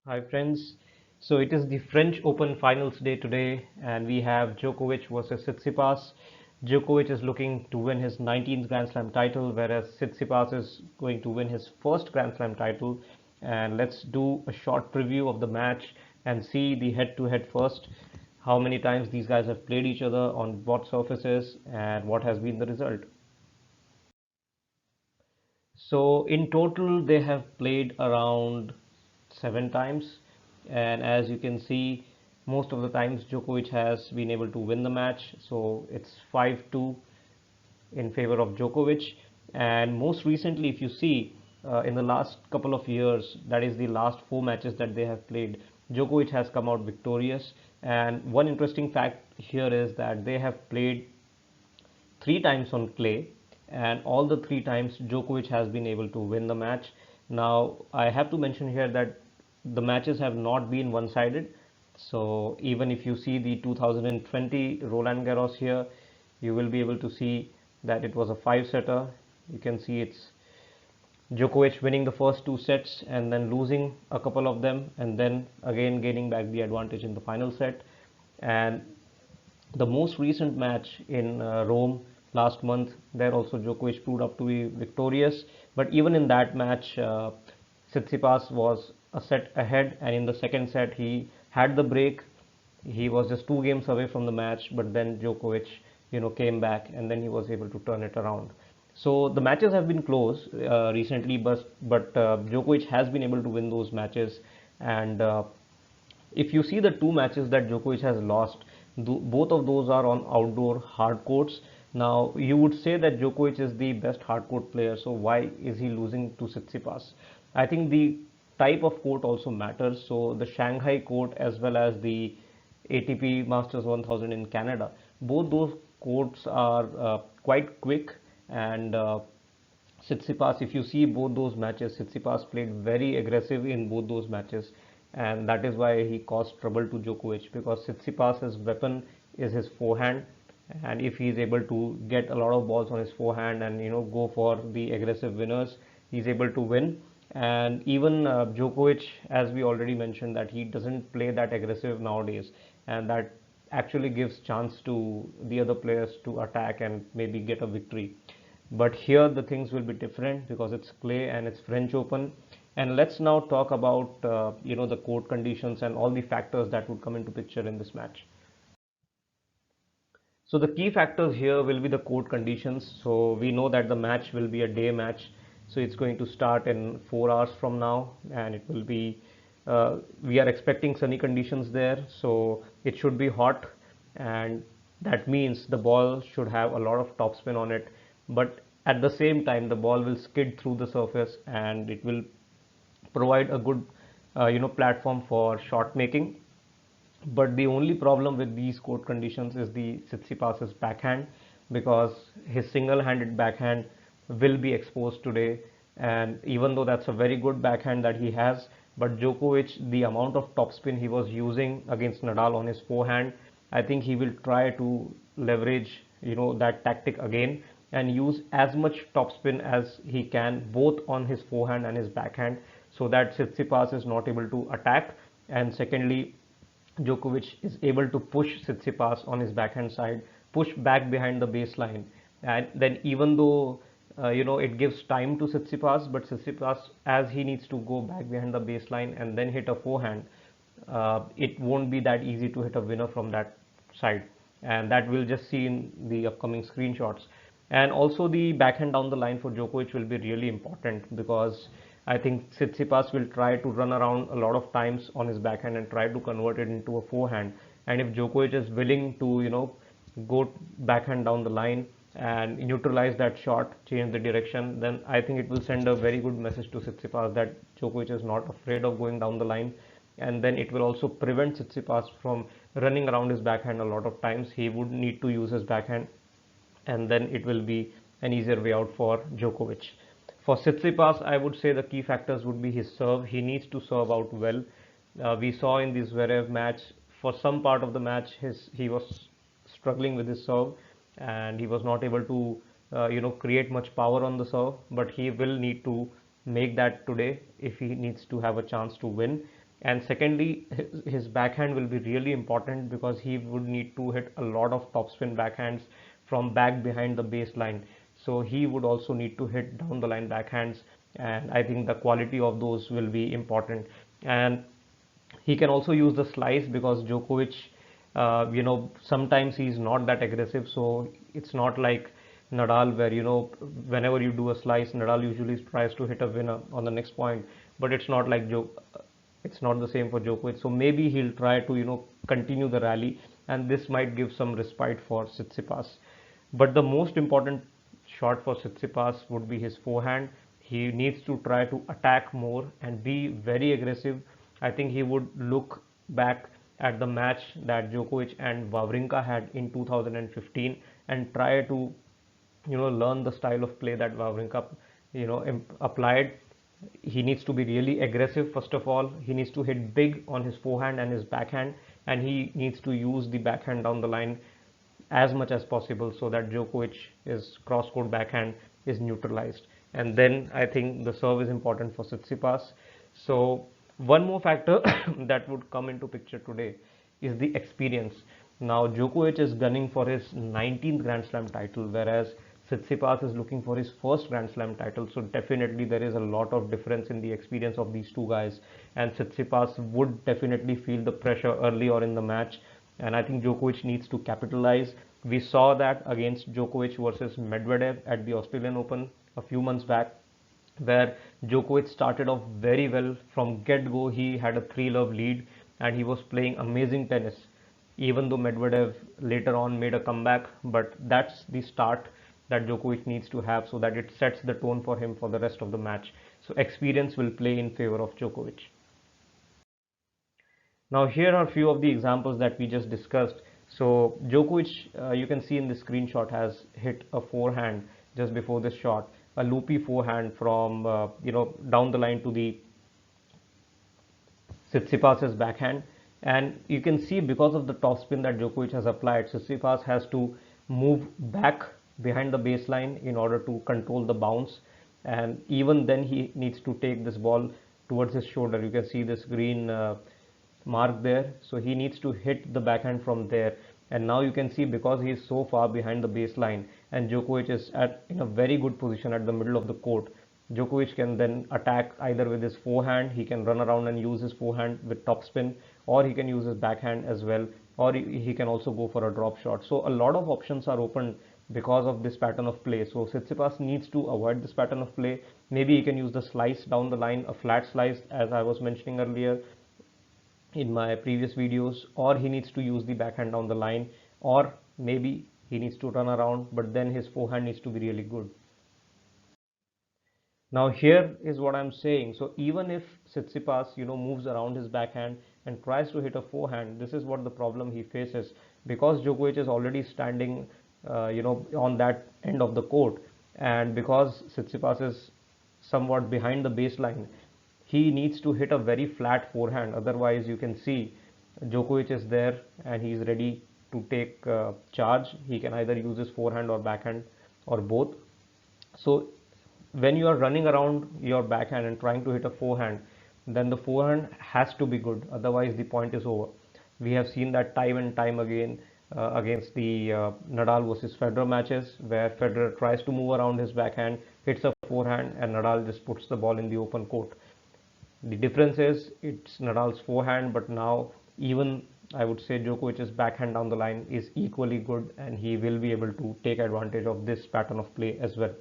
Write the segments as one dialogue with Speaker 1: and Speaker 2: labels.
Speaker 1: Hi friends. So it is the French Open finals day today and we have Djokovic versus Tsitsipas. Djokovic is looking to win his 19th Grand Slam title whereas Tsitsipas is going to win his first Grand Slam title. And let's do a short preview of the match and see the head-to-head first. How many times these guys have played each other on what surfaces and what has been the result. So in total, they have played around 7 times, and as you can see, most of the times Djokovic has been able to win the match. So it's 5-2 in favor of Djokovic. And most recently, if you see, in the last couple of years, that is the last 4 matches that they have played, Djokovic has come out victorious. And one interesting fact here is that they have played 3 times on clay, and all the 3 times Djokovic has been able to win the match. Now, I have to mention here that the matches have not been one sided. So, even if you see the 2020 Roland Garros here, you will be able to see that it was a 5 setter. You can see it's Djokovic winning the first 2 sets and then losing a couple of them, and then again gaining back the advantage in the final set. And the most recent match in Rome last month, there also Djokovic proved up to be victorious. But even in that match, Tsitsipas was a set ahead, and in the second set, he had the break. He was just 2 games away from the match, but then Djokovic, came back, and then he was able to turn it around. So the matches have been close recently, but Djokovic has been able to win those matches, and if you see the 2 matches that Djokovic has lost, both of those are on outdoor hard courts. Now, you would say that Djokovic is the best hard court player, so why is he losing to Tsitsipas? I think the type of court also matters. So, the Shanghai court as well as the ATP Masters 1000 in Canada, both those courts are quite quick and Tsitsipas, if you see both those matches, Tsitsipas played very aggressive in both those matches, and that is why he caused trouble to Djokovic because Tsitsipas's weapon is his forehand, and if he is able to get a lot of balls on his forehand and go for the aggressive winners, he's able to win. And even Djokovic, as we already mentioned, that he doesn't play that aggressive nowadays, and that actually gives chance to the other players to attack and maybe get a victory. But here the things will be different because it's clay and it's French Open. And let's now talk about the court conditions and all the factors that would come into picture in this match. So the key factors here will be the court conditions. So we know that the match will be a day match. So it's going to start in 4 hours from now, and it will be. We are expecting sunny conditions there, so it should be hot, and that means the ball should have a lot of topspin on it. But at the same time, the ball will skid through the surface, and it will provide a good, platform for shot making. But the only problem with these court conditions is the Tsitsipas's backhand, because his single-handed backhand will be exposed today. And even though that's a very good backhand that he has, but Djokovic, the amount of topspin he was using against Nadal on his forehand, I think he will try to leverage, that tactic again and use as much topspin as he can, both on his forehand and his backhand, so that Tsitsipas is not able to attack. And secondly, Djokovic is able to push Tsitsipas on his backhand side, push back behind the baseline, and then even though it gives time to Tsitsipas, but Tsitsipas, as he needs to go back behind the baseline and then hit a forehand, it won't be that easy to hit a winner from that side, and that we'll just see in the upcoming screenshots. And also the backhand down the line for Djokovic will be really important because I think Tsitsipas will try to run around a lot of times on his backhand and try to convert it into a forehand. And if Djokovic is willing to, go backhand down the line and neutralize that shot, change the direction, then I think it will send a very good message to Tsitsipas that Djokovic is not afraid of going down the line. And then it will also prevent Tsitsipas from running around his backhand a lot of times. He would need to use his backhand, and then it will be an easier way out for Djokovic. For Tsitsipas, I would say the key factors would be his serve. He needs to serve out well. We saw in this Zverev match, for some part of the match, he was struggling with his serve, and he was not able to, create much power on the serve. But he will need to make that today if he needs to have a chance to win. And secondly, his backhand will be really important because he would need to hit a lot of topspin backhands from back behind the baseline. So he would also need to hit down the line backhands, and I think the quality of those will be important. And he can also use the slice because Djokovic, sometimes he's not that aggressive. So it's not like Nadal, where whenever you do a slice, Nadal usually tries to hit a winner on the next point. But it's not like it's not the same for Djokovic. So maybe he'll try to continue the rally, and this might give some respite for Tsitsipas. But the most important shot for Tsitsipas would be his forehand. He needs to try to attack more and be very aggressive. I think he would look back at the match that Djokovic and Wawrinka had in 2015 and try to learn the style of play that Wawrinka applied. He needs to be really aggressive. First of all, he needs to hit big on his forehand and his backhand, and he needs to use the backhand down the line as much as possible so that Djokovic is cross-court backhand is neutralized. And then I think the serve is important for Tsitsipas. So one more factor that would come into picture today is the experience. Now Djokovic is gunning for his 19th Grand Slam title, whereas Tsitsipas is looking for his first Grand Slam title. So definitely there is a lot of difference in the experience of these two guys, and Tsitsipas would definitely feel the pressure early or in the match, and I think Djokovic needs to capitalize. We saw that against Djokovic versus Medvedev at the Australian Open a few months back, where Djokovic started off very well from get-go. He had a 3-love lead and he was playing amazing tennis. Even though Medvedev later on made a comeback, but that's the start that Djokovic needs to have so that it sets the tone for him for the rest of the match. So experience will play in favor of Djokovic. Now here are a few of the examples that we just discussed. So Djokovic, you can see in the screenshot, has hit a forehand just before this shot, a loopy forehand from down the line to the Tsitsipas's backhand, and you can see because of the topspin that Djokovic has applied, Tsitsipas has to move back behind the baseline in order to control the bounce, and even then he needs to take this ball towards his shoulder. You can see this green mark there, so he needs to hit the backhand from there. And now you can see, because he is so far behind the baseline and Djokovic is in a very good position at the middle of the court, Djokovic can then attack either with his forehand. He can run around and use his forehand with topspin, or he can use his backhand as well, or he can also go for a drop shot. So a lot of options are open because of this pattern of play. So Tsitsipas needs to avoid this pattern of play. Maybe he can use the slice down the line, a flat slice, as I was mentioning earlier in my previous videos, or he needs to use the backhand down the line, or maybe he needs to run around, but then his forehand needs to be really good. Now here is what I'm saying. So even if Tsitsipas moves around his backhand and tries to hit a forehand, this is what the problem he faces, because Djokovic is already standing on that end of the court, and because Tsitsipas is somewhat behind the baseline, he needs to hit a very flat forehand. Otherwise, you can see Djokovic is there and he's ready to take charge. He can either use his forehand or backhand or both. So when you are running around your backhand and trying to hit a forehand, then the forehand has to be good. Otherwise, the point is over. We have seen that time and time again against the Nadal versus Federer matches, where Federer tries to move around his backhand, hits a forehand, and Nadal just puts the ball in the open court. The difference is it's Nadal's forehand, but now even I would say Djokovic's backhand down the line is equally good, and he will be able to take advantage of this pattern of play as well.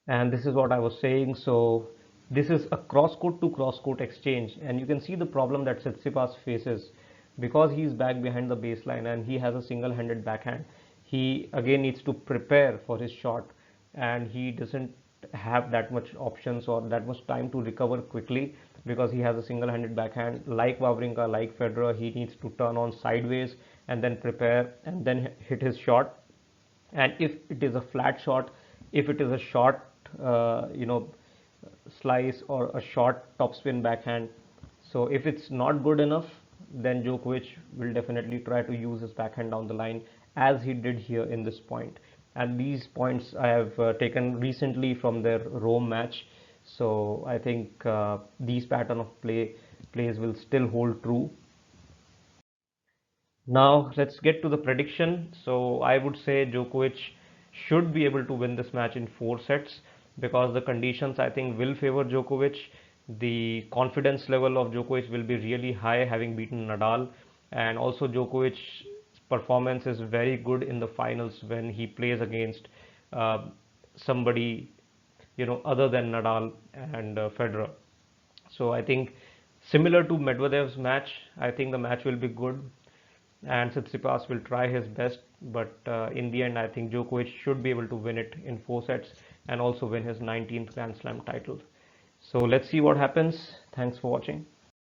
Speaker 1: And this is what I was saying. So this is a cross-court to cross-court exchange, and you can see the problem that Tsitsipas faces because he's back behind the baseline and he has a single-handed backhand. He again needs to prepare for his shot, and he doesn't have that much options or that much time to recover quickly because he has a single-handed backhand. Like Wawrinka, like Federer, he needs to turn on sideways and then prepare and then hit his shot. And if it is a flat shot, if it is a short slice or a short topspin backhand, so if it's not good enough, then Djokovic will definitely try to use his backhand down the line, as he did here in this point. And these points I have taken recently from their Rome match. So I think these pattern of plays will still hold true. Now let's get to the prediction. So I would say Djokovic should be able to win this match in 4 sets because the conditions I think will favor Djokovic. The confidence level of Djokovic will be really high having beaten Nadal, and also Djokovic's performance is very good in the finals when he plays against uh, somebody other than Nadal and Federer. So I think similar to Medvedev's match, I think the match will be good and Tsitsipas will try his best. But in the end, I think Djokovic should be able to win it in 4 sets and also win his 19th Grand Slam title. So let's see what happens. Thanks for watching.